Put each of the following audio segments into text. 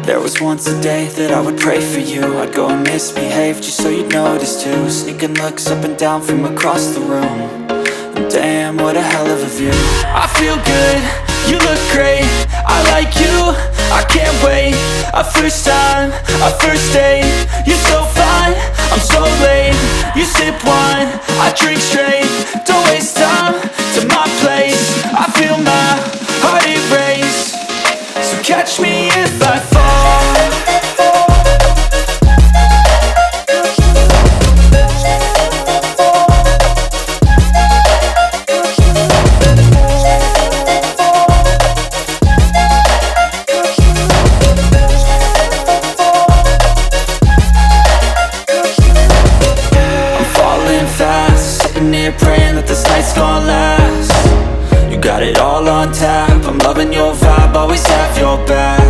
There was once a day that I would pray for you. I'd go and misbehave just so you'd notice too. Sneaking looks up and down from across the room. And damn, what a hell of a view. I feel good, you look great, I like you, I can't wait. A first time, a first date. You're so fine, I'm so late. You sip wine, I drink straight. Don't waste time to my place. I feel my heart erase. So catch me if I fall. Praying that this night's gonna last. You got it all on tap, I'm loving your vibe, always have your back.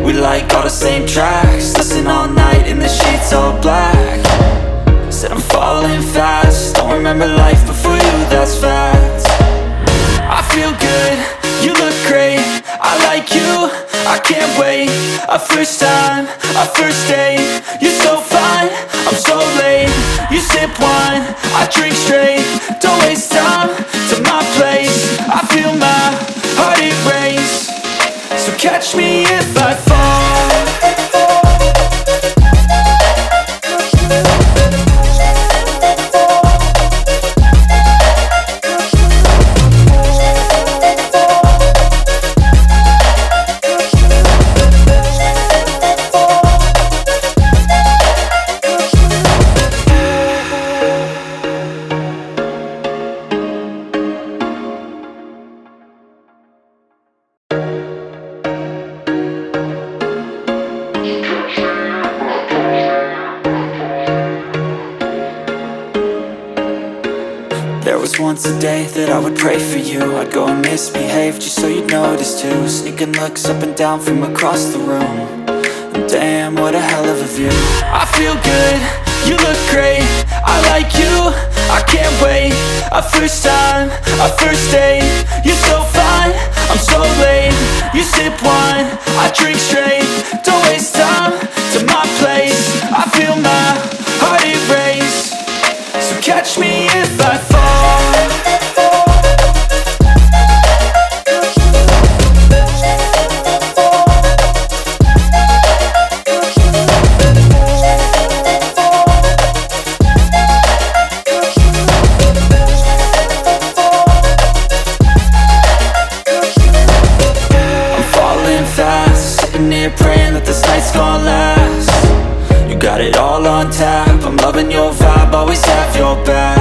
We like all the same tracks, listen all night in the sheets all black. Said I'm falling fast, don't remember life before you, that's facts. I feel good, you look great, I like you, I can't wait. A first time, a first date. You're so fine, I'm so late. You sip wine, I drink straight. Don't waste time to my place. I feel my heart erase. So catch me if I fall. There was once a day that I would pray for you. I'd go and misbehave just so you'd notice too. Sneaking looks up and down from across the room. And damn, what a hell of a view. I feel good, you look great, I like you, I can't wait. A first time, a first date. You're so fine, I'm so late. You sip wine, I drink straight. Don't waste time to my place. I feel my heart erase. So catch me if I fall. Praying that this night's gonna last. You got it all on tap, I'm loving your vibe, always have your back.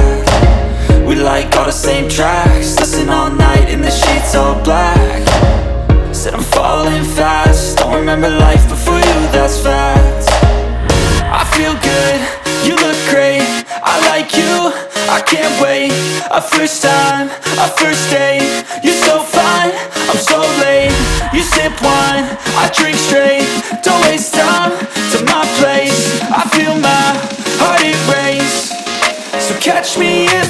We like all the same tracks, listen all night in the sheets all black. Said I'm falling fast, don't remember life before you, that's facts. I feel good, you look great, I like you, I can't wait. A first time, a first date. You're so fine, I'm so late. You sip wine, I drink straight. Don't waste time to my place. I feel my heart erase. So catch me in